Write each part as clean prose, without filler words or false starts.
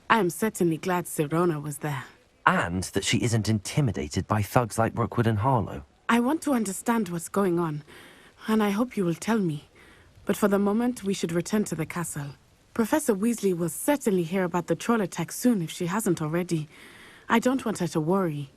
I am certainly glad Sirona was there. And that she isn't intimidated by thugs like Rookwood and Harlow. I want to understand what's going on, and I hope you will tell me. But for the moment, we should return to the castle. Professor Weasley will certainly hear about the troll attack soon if she hasn't already. I don't want her to worry.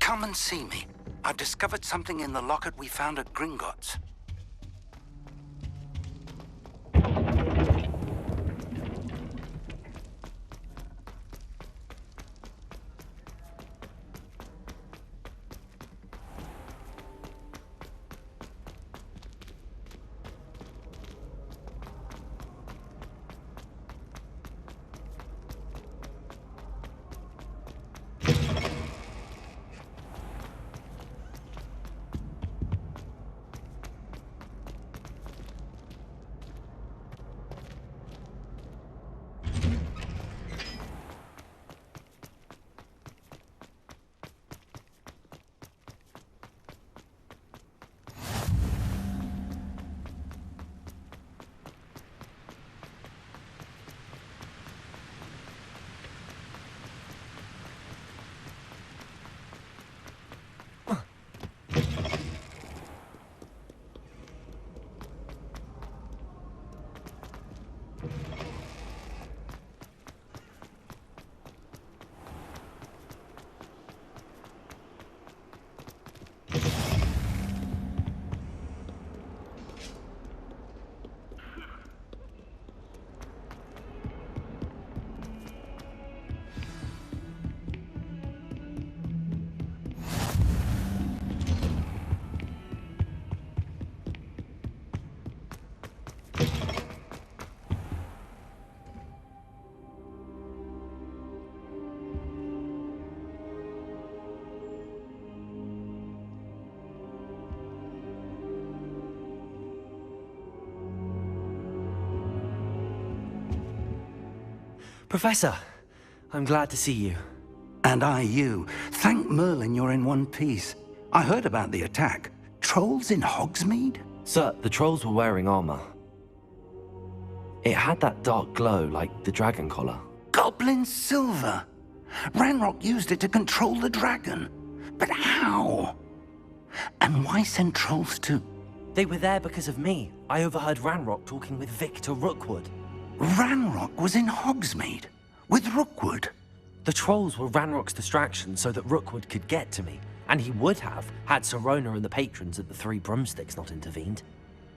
Come and see me. I've discovered something in the locket we found at Gringotts. Professor, I'm glad to see you. And I you. Thank Merlin you're in one piece. I heard about the attack. Trolls in Hogsmeade? Sir, the trolls were wearing armor. It had that dark glow like the dragon collar. Goblin silver! Ranrock used it to control the dragon. But how? And why send trolls to... They were there because of me. I overheard Ranrock talking with Victor Rookwood. Ranrock was in Hogsmeade? With Rookwood? The trolls were Ranrock's distraction so that Rookwood could get to me. And he would have, had Sirona and the patrons at the Three Broomsticks not intervened.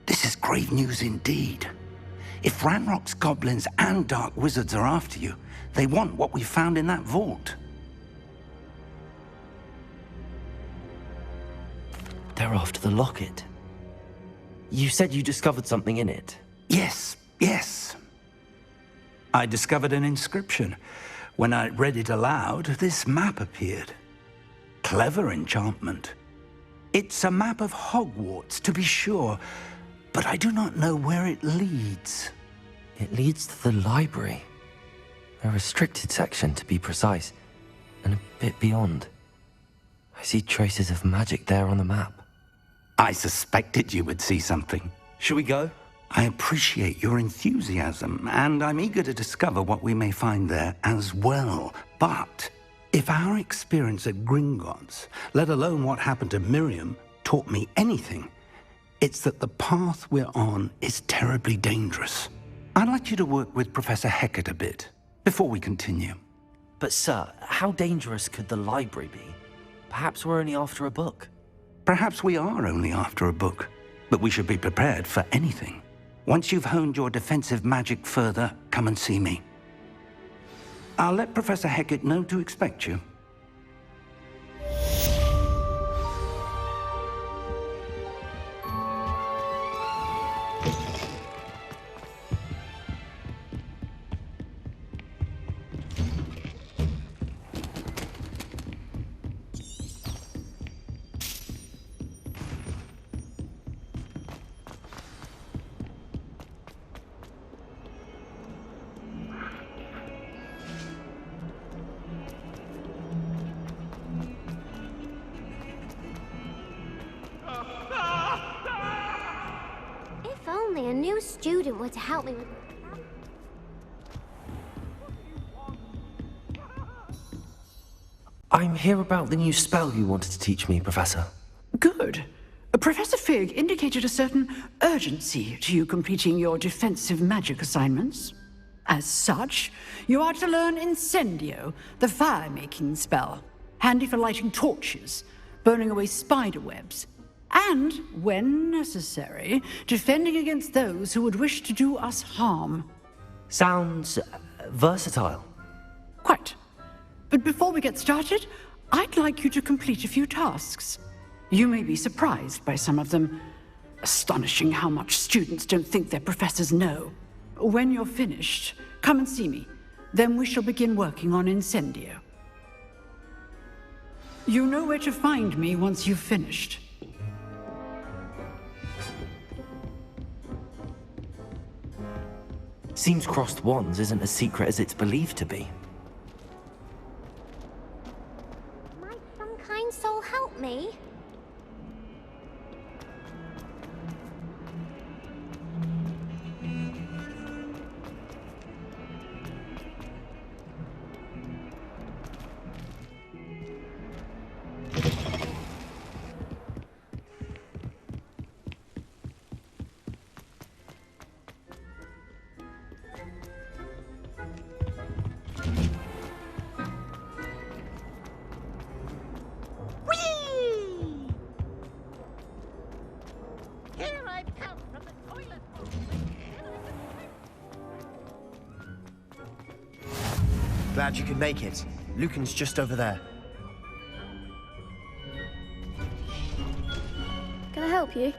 This is grave news indeed. If Ranrock's goblins and dark wizards are after you, they want what we found in that vault. They're after the locket. You said you discovered something in it. Yes. I discovered an inscription. When I read it aloud, this map appeared. Clever enchantment. It's a map of Hogwarts, to be sure, but I do not know where it leads. It leads to the library. A restricted section, to be precise, and a bit beyond. I see traces of magic there on the map. I suspected you would see something. Shall we go? I appreciate your enthusiasm, and I'm eager to discover what we may find there as well. But if our experience at Gringotts, let alone what happened to Miriam, taught me anything, it's that the path we're on is terribly dangerous. I'd like you to work with Professor Hecat a bit before we continue. But sir, how dangerous could the library be? Perhaps we're only after a book. Perhaps we are only after a book, but we should be prepared for anything. Once you've honed your defensive magic further, come and see me. I'll let Professor Hecat know to expect you. If only a new student were to help me with... I'm here about the new spell you wanted to teach me, Professor. Good. Professor Fig indicated a certain urgency to you completing your defensive magic assignments. As such, you are to learn Incendio, the fire-making spell, handy for lighting torches, burning away spider webs, and, when necessary, defending against those who would wish to do us harm. Sounds versatile. Quite. But before we get started, I'd like you to complete a few tasks. You may be surprised by some of them. Astonishing how much students don't think their professors know. When you're finished, come and see me. Then we shall begin working on Incendio. You know where to find me once you've finished. Seems crossed wands isn't as secret as it's believed to be. Might some kind soul help me? Glad you could make it. Lucan's just over there. Can I help you?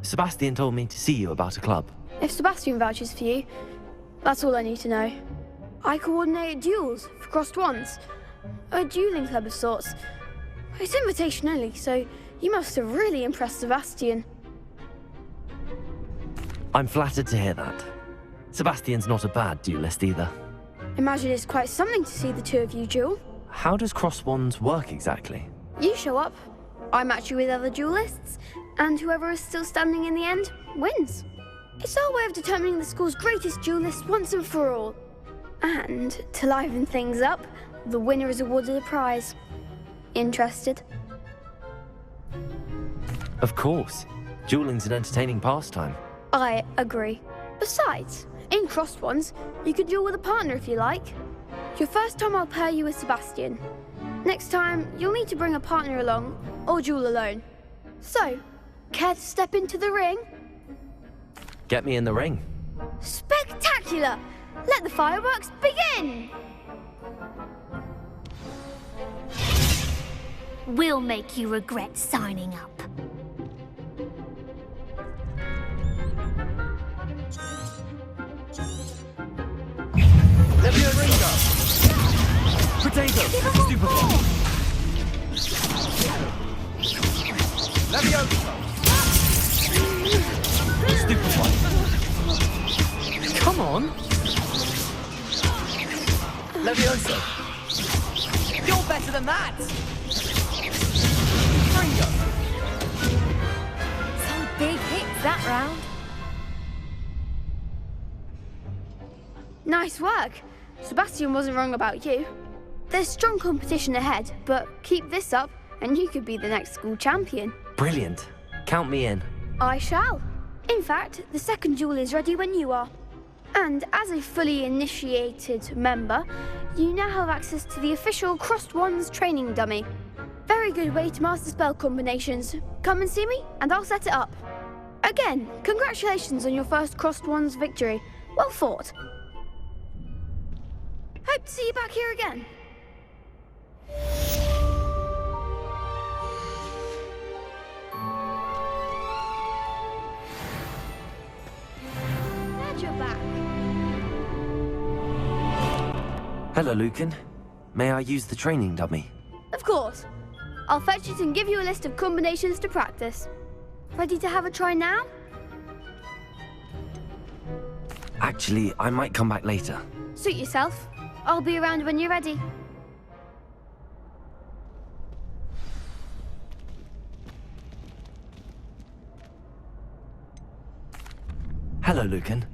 Sebastian told me to see you about a club. If Sebastian vouches for you, that's all I need to know. I coordinate duels for crossed wands. A dueling club of sorts. It's invitation only, so you must have really impressed Sebastian. I'm flattered to hear that. Sebastian's not a bad duelist either. Imagine it's quite something to see the two of you duel. How does cross wands work exactly? You show up, I match you with other duelists, and whoever is still standing in the end wins. It's our way of determining the school's greatest duelist once and for all. And to liven things up, the winner is awarded a prize. Interested? Of course. Dueling's an entertaining pastime. I agree. Besides, in crossed ones, you could duel with a partner if you like. Your first time I'll pair you with Sebastian. Next time, you'll need to bring a partner along, or duel alone. So, care to step into the ring? Get me in the ring. Spectacular! Let the fireworks begin! We'll make you regret signing up. Leviosa! Potato! Stupefy! Leviosa! Stupefy! Come on! Leviosa! You're better than that! Ringo! Some big hits that round. Nice work. Sebastian wasn't wrong about you. There's strong competition ahead, but keep this up and you could be the next school champion. Brilliant. Count me in. I shall. In fact, the second duel is ready when you are. And as a fully initiated member, you now have access to the official Crossed Wands training dummy. Very good way to master spell combinations. Come and see me, and I'll set it up. Again, congratulations on your first Crossed Wands victory. Well fought. Hope to see you back here again. Glad you're back. Hello, Lucan. May I use the training dummy? Of course. I'll fetch it and give you a list of combinations to practice. Ready to have a try now? Actually, I might come back later. Suit yourself. I'll be around when you're ready. Hello, Lucan.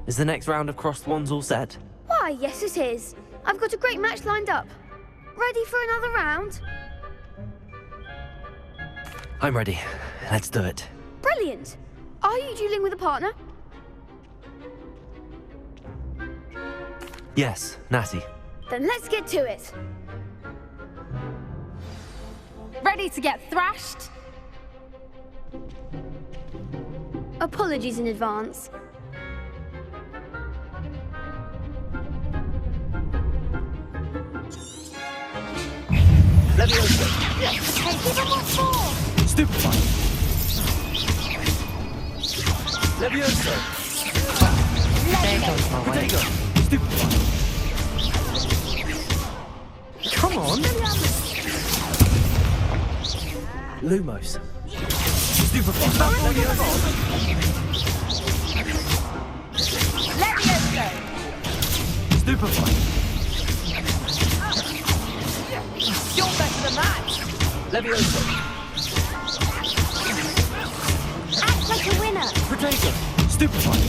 Is the next round of Crossed Wands all set? Why, yes it is. I've got a great match lined up. Ready for another round? I'm ready. Let's do it. Brilliant. Are you dueling with a partner? Yes, Natty. Then let's get to it. Ready to get thrashed? Apologies in advance. Leviosa! Hey, give him what for? Stupefy! Leviosa! There goes my way. Stupefy! Come on! Lumos! Stupefy! Leviosa! Leviosa! Stupefy! You're better than that! Leviosa! Act like a winner. Potato! Stupefy!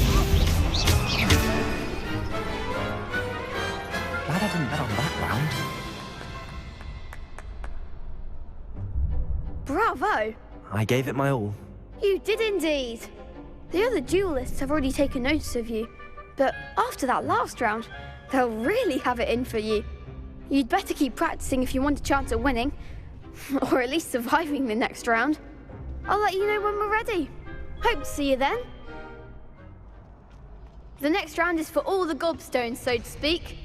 Glad I didn't bet on that round. Bravo! I gave it my all. You did indeed. The other duelists have already taken notice of you, but after that last round, they'll really have it in for you. You'd better keep practicing if you want a chance at winning, or at least surviving the next round. I'll let you know when we're ready. Hope to see you then. The next round is for all the gobstones, so to speak.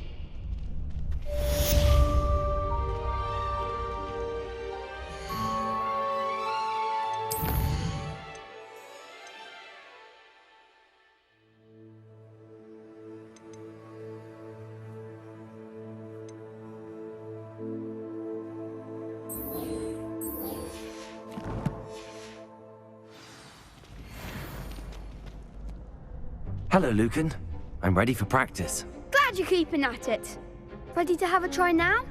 Hello, Lucan. I'm ready for practice. Glad you're keeping at it. Ready to have a try now?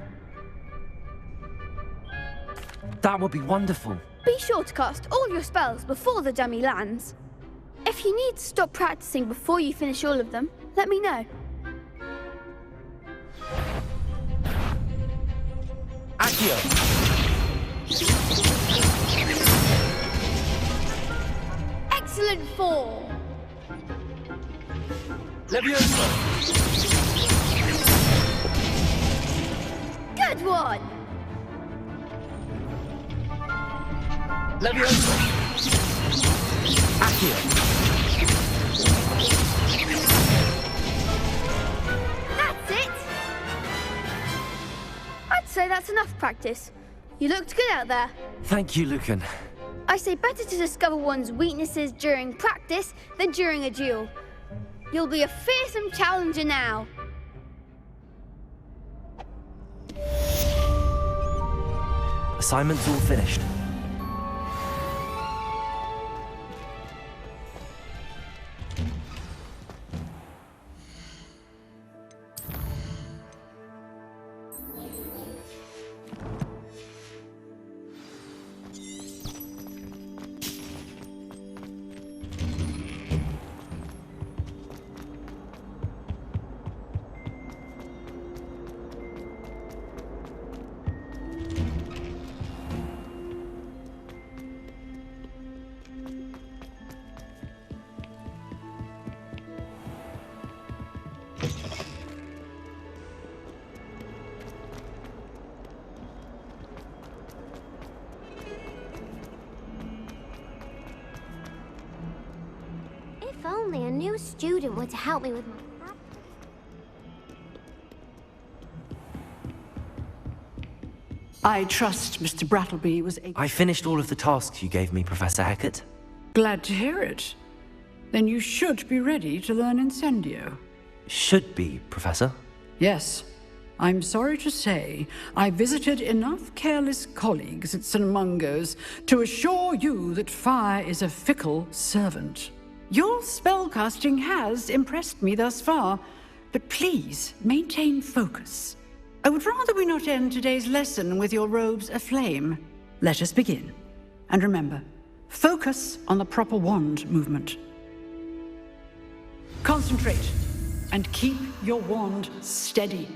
That would be wonderful. Be sure to cast all your spells before the dummy lands. If you need to stop practicing before you finish all of them, let me know. Accio! Excellent form! Leviosa! Good one! Leviosa! Accio! That's it! I'd say that's enough practice. You looked good out there. Thank you, Lucan. I say better to discover one's weaknesses during practice than during a duel. You'll be a fearsome challenger now. Assignment's all finished. If only a new student were to help me with my practice. I trust Mr. Brattleby was able... I finished all of the tasks you gave me, Professor Hecat. Glad to hear it. Then you should be ready to learn Incendio. Should be, Professor. Yes. I'm sorry to say, I visited enough careless colleagues at St. Mungo's to assure you that fire is a fickle servant. Your spellcasting has impressed me thus far, but please maintain focus. I would rather we not end today's lesson with your robes aflame. Let us begin. And remember, focus on the proper wand movement. Concentrate, and keep your wand steady.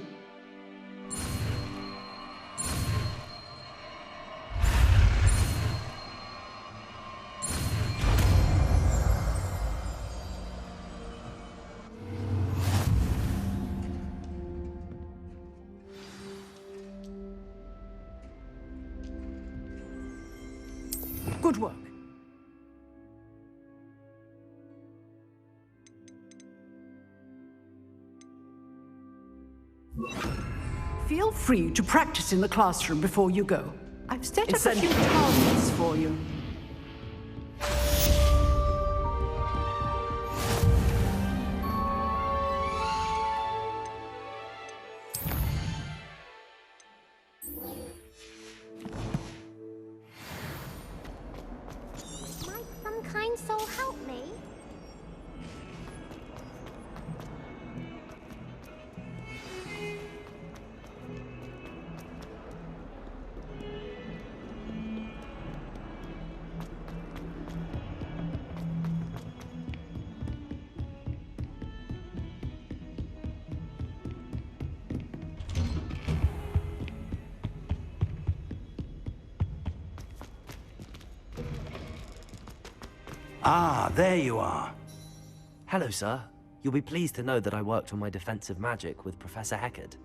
Good work. Feel free to practice in the classroom before you go. I've set up a few targets for you. Might some kind soul help me? Ah, there you are. Hello, sir. You'll be pleased to know that I worked on my defensive magic with Professor Hecat.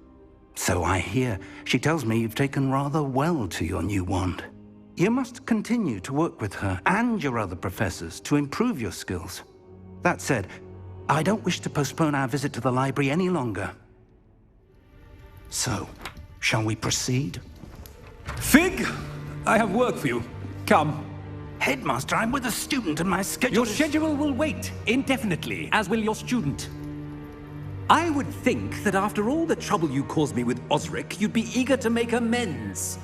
So I hear. She tells me you've taken rather well to your new wand. You must continue to work with her and your other professors to improve your skills. That said, I don't wish to postpone our visit to the library any longer. So, shall we proceed? Fig, I have work for you. Come. Headmaster, I'm with a student and my schedule Your is... schedule will wait indefinitely, as will your student. I would think that after all the trouble you caused me with Osric, you'd be eager to make amends.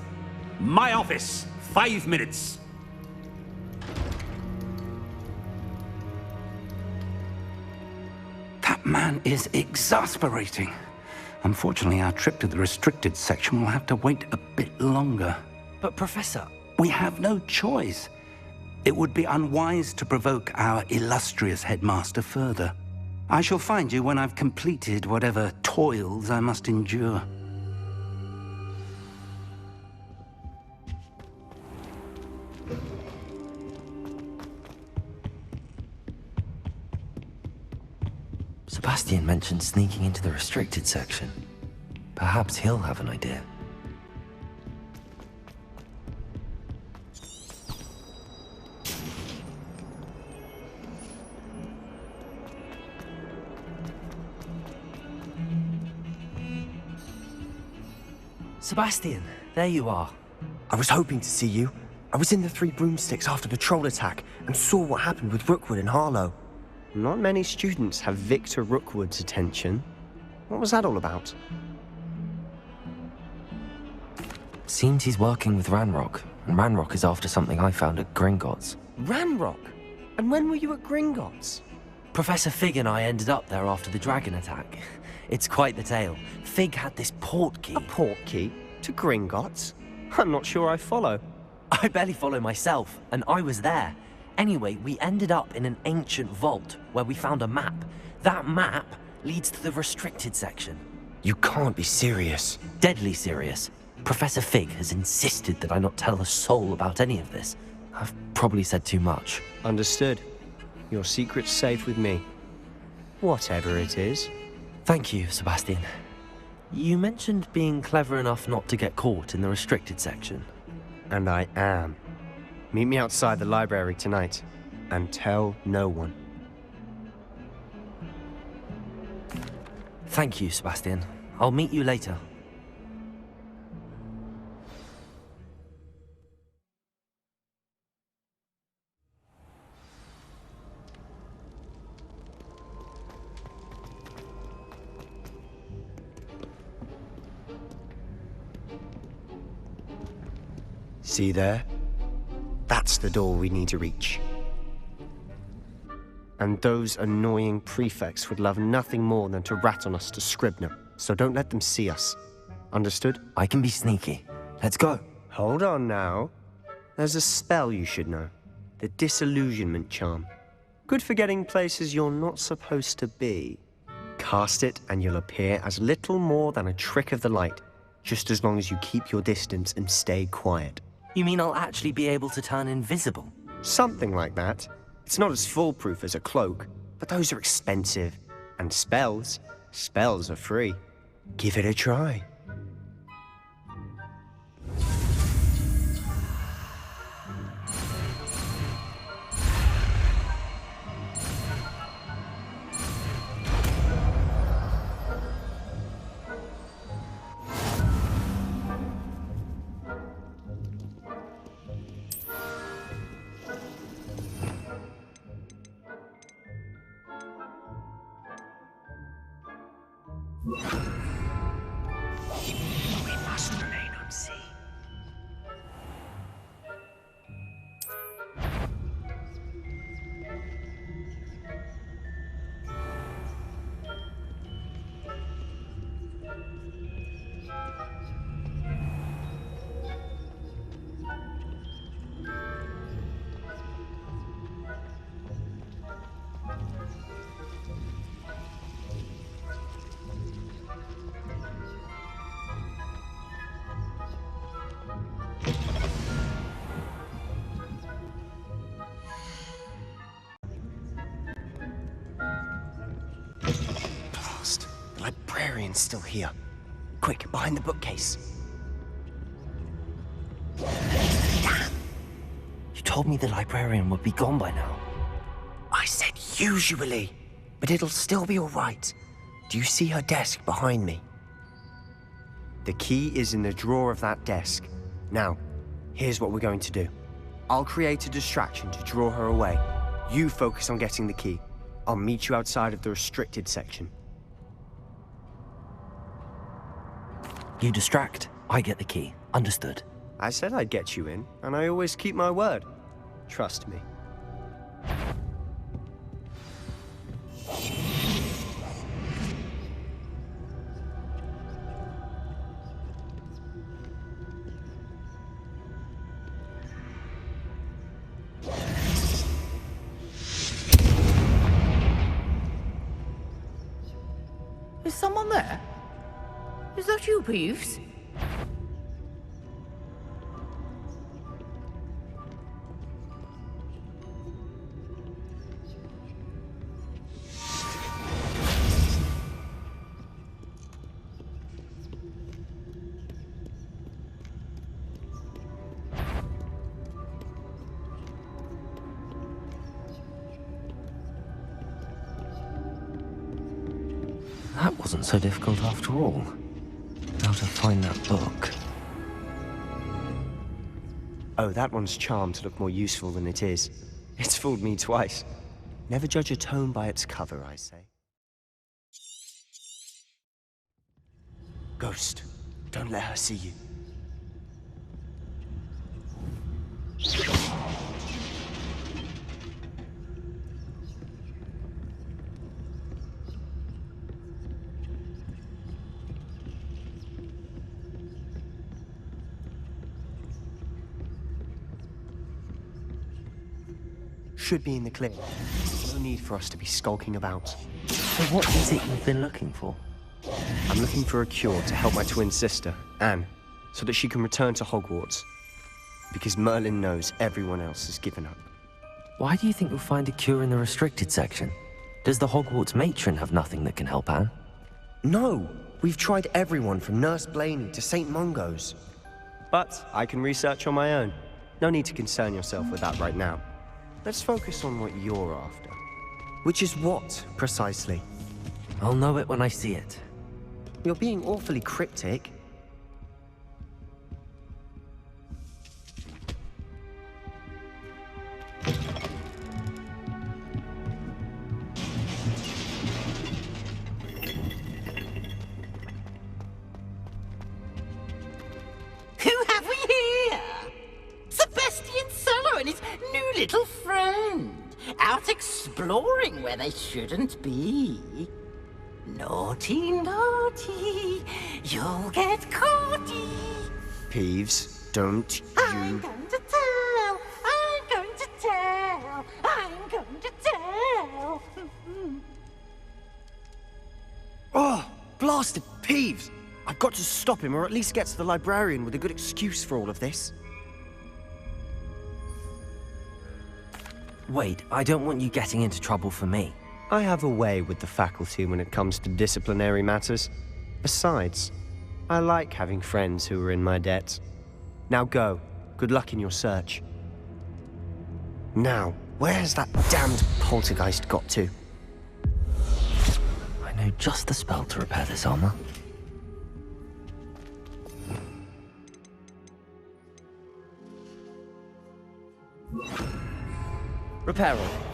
My office, 5 minutes. That man is exasperating. Unfortunately, our trip to the restricted section will have to wait a bit longer. But, Professor... We have no choice. It would be unwise to provoke our illustrious headmaster further. I shall find you when I've completed whatever toils I must endure. Sebastian mentioned sneaking into the restricted section. Perhaps he'll have an idea. Sebastian, there you are. I was hoping to see you. I was in the Three Broomsticks after the troll attack and saw what happened with Rookwood and Harlow. Not many students have Victor Rookwood's attention. What was that all about? Seems he's working with Ranrock, and Ranrock is after something I found at Gringotts. Ranrock? And when were you at Gringotts? Professor Fig and I ended up there after the dragon attack. It's quite the tale. Fig had this port key. A port key? To Gringotts? I'm not sure I follow. I barely follow myself, and I was there. Anyway, we ended up in an ancient vault where we found a map. That map leads to the restricted section. You can't be serious. Deadly serious. Professor Fig has insisted that I not tell a soul about any of this. I've probably said too much. Understood. Your secret's safe with me. Whatever it is. Thank you, Sebastian. You mentioned being clever enough not to get caught in the restricted section. And I am. Meet me outside the library tonight, and tell no one. Thank you, Sebastian. I'll meet you later. See there? That's the door we need to reach. And those annoying prefects would love nothing more than to rat on us to Scribner, so don't let them see us. Understood? I can be sneaky. Let's go. Hold on now. There's a spell you should know. The Disillusionment Charm. Good for getting places you're not supposed to be. Cast it and you'll appear as little more than a trick of the light, just as long as you keep your distance and stay quiet. You mean I'll actually be able to turn invisible? Something like that. It's not as foolproof as a cloak, but those are expensive. And spells are free. Give it a try. We must remain unseen. The librarian's still here. Quick, behind the bookcase. Damn! You told me the librarian would be gone by now. I said usually, but it'll still be all right. Do you see her desk behind me? The key is in the drawer of that desk. Now, here's what we're going to do. I'll create a distraction to draw her away. You focus on getting the key. I'll meet you outside of the restricted section. You distract, I get the key. Understood. I said I'd get you in, and I always keep my word. Trust me. Is someone there? Is that you, Peeves? That wasn't so difficult after all. How to find that book. Oh, that one's charmed to look more useful than it is. It's fooled me twice. Never judge a tome by its cover, I say. Ghost, don't let her see you. Should be in the clear. No need for us to be skulking about. So what is it you've been looking for? I'm looking for a cure to help my twin sister, Anne, so that she can return to Hogwarts. Because Merlin knows everyone else has given up. Why do you think you'll find a cure in the restricted section? Does the Hogwarts matron have nothing that can help Anne? No! We've tried everyone from Nurse Blaney to St. Mungo's. But I can research on my own. No need to concern yourself with that right now. Let's focus on what you're after. Which is what, precisely? I'll know it when I see it. You're being awfully cryptic. Who have we here? Sebastian Solo and his new little friend. Out exploring where they shouldn't be. Naughty, naughty. You'll get caughty. Peeves, don't I'm you... going to tell. I'm going to tell. I'm going to tell. Oh, blasted Peeves! I've got to stop him, or at least get to the librarian with a good excuse for all of this. Wait, I don't want you getting into trouble for me. I have a way with the faculty when it comes to disciplinary matters. Besides, I like having friends who are in my debt. Now go. Good luck in your search. Now, where's that damned poltergeist got to? I know just the spell to repair this armor. Repair all.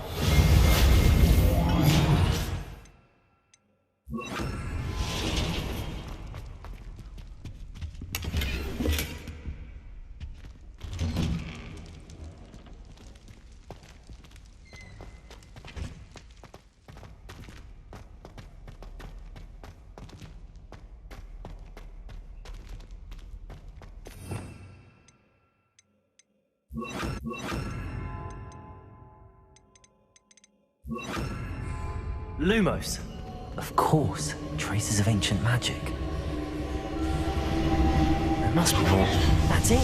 Lumos. Of course, traces of ancient magic. There must be more. That's it.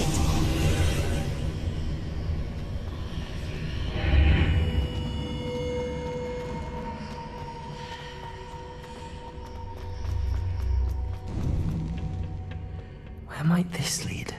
Where might this lead?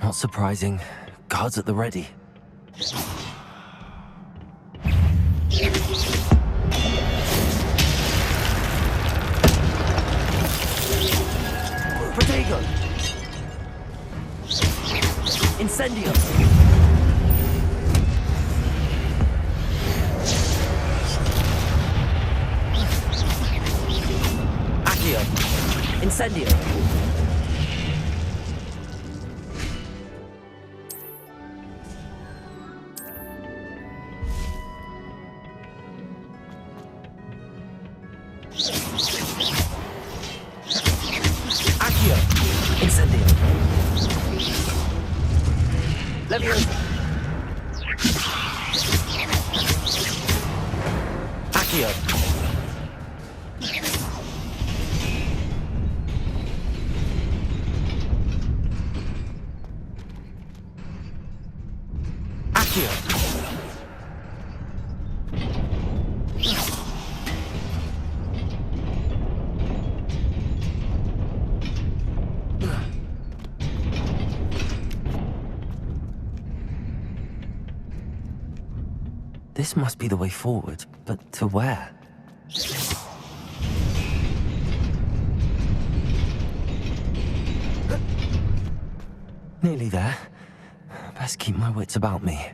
Not surprising. Guards at the ready. Protego! Incendio! Accio! Incendio! Leviosa. Accio. Accio. This must be the way forward, but to where? Nearly there. Best keep my wits about me.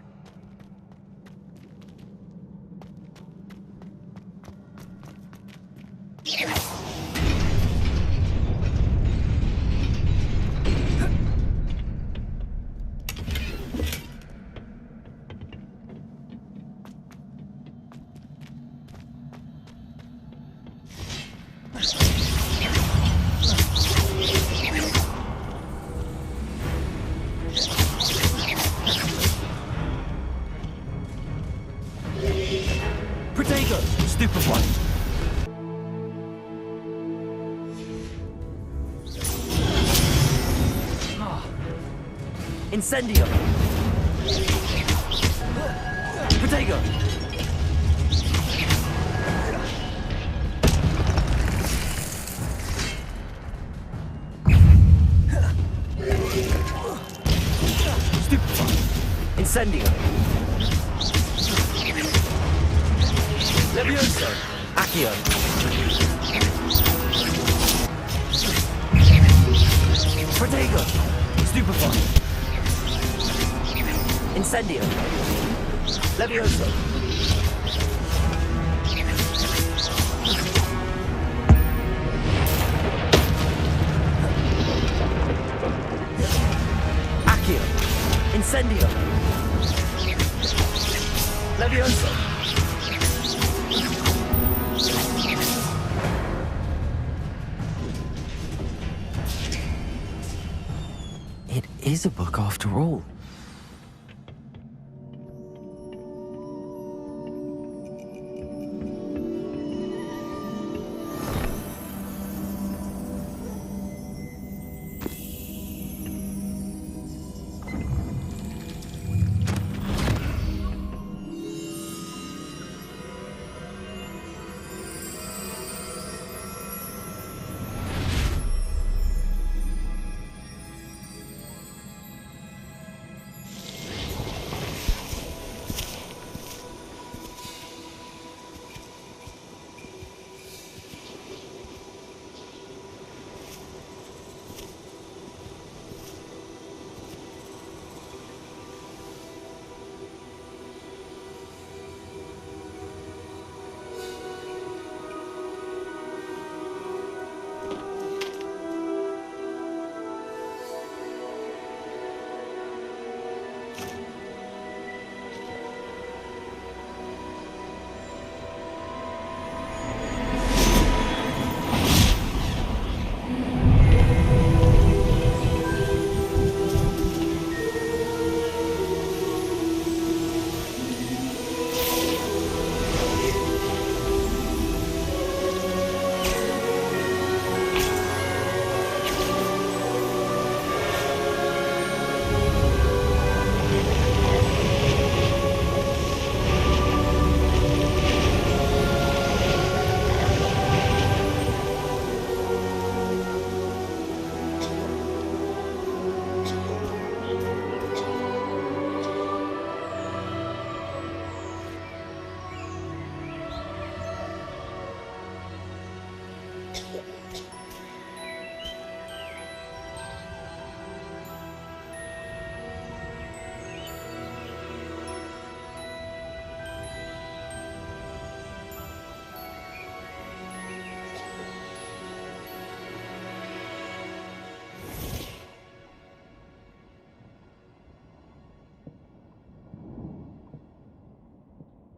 Incendio! Protego! Incendio! Levioso! Accio! Protego! Stupefy! Incendio! Levioso! Accio! Incendio! Levioso! It is a book after all.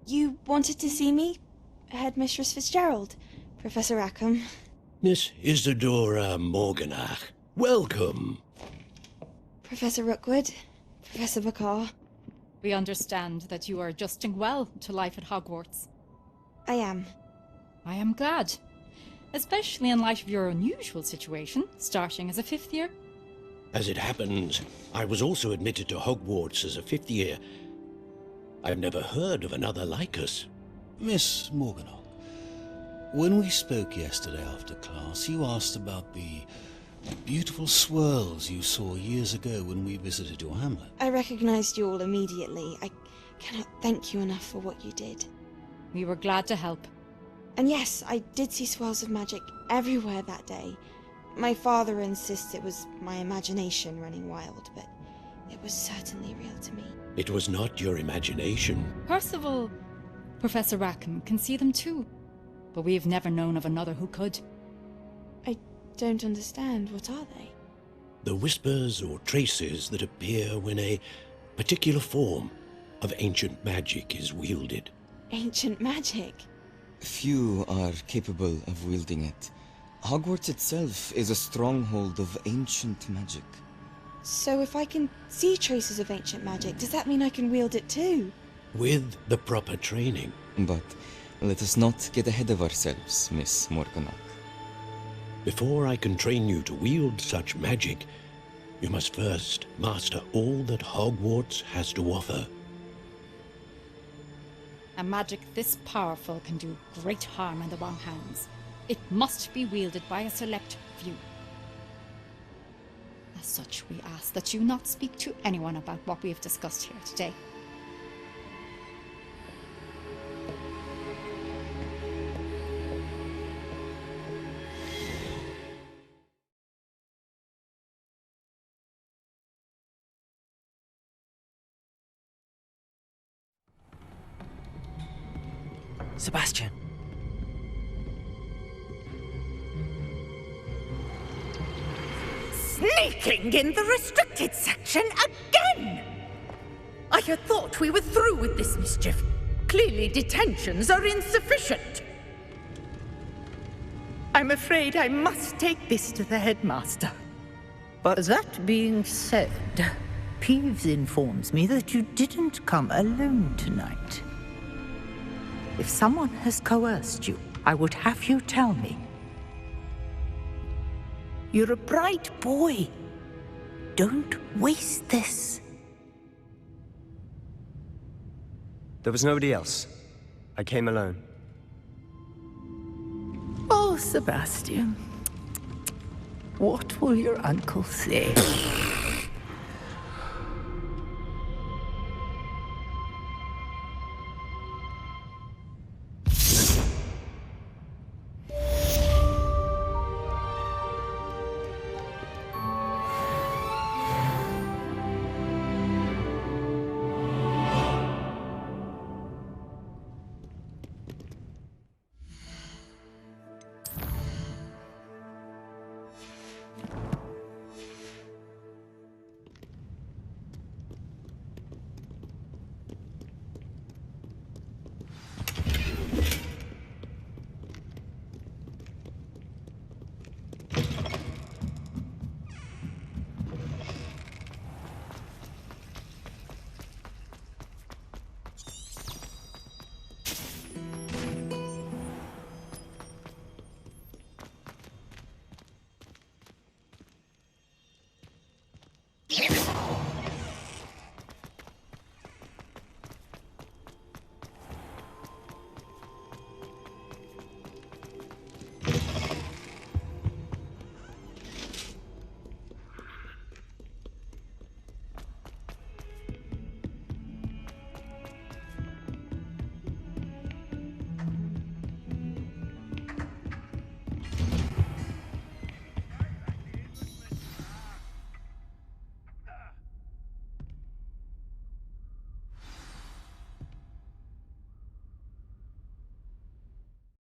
You wanted to see me? Headmistress Fitzgerald? Professor Rackham? Miss Isadora Morganach, welcome. Professor Rookwood? Professor Bakar? We understand that you are adjusting well to life at Hogwarts. I am. I am glad. Especially in light of your unusual situation, starting as a 5th year. As it happens, I was also admitted to Hogwarts as a 5th year. I've never heard of another like us. Miss Morganach, when we spoke yesterday after class, you asked about the beautiful swirls you saw years ago when we visited your hamlet. I recognized you all immediately. I cannot thank you enough for what you did. We were glad to help. And yes, I did see swirls of magic everywhere that day. My father insists it was my imagination running wild, but it was certainly real to me. It was not your imagination. Percival, Professor Rackham can see them too, but we've never known of another who could. I don't understand. What are they? The whispers or traces that appear when a particular form of ancient magic is wielded. Ancient magic? Few are capable of wielding it. Hogwarts itself is a stronghold of ancient magic. So if I can see traces of ancient magic, does that mean I can wield it too? With the proper training. But let us not get ahead of ourselves, Miss Morganach. Before I can train you to wield such magic, You must first master all that Hogwarts has to offer. A magic this powerful can do great harm in the wrong hands. It must be wielded by a select few. As such, we ask that you not speak to anyone about what we have discussed here today. Sebastian. Sneaking in the restricted section again! I had thought we were through with this mischief. Clearly detentions are insufficient. I'm afraid I must take this to the headmaster. But that being said, Peeves informs me that you didn't come alone tonight. If someone has coerced you, I would have you tell me. You're a bright boy. Don't waste this. There was nobody else. I came alone. Oh, Sebastian. What will your uncle say?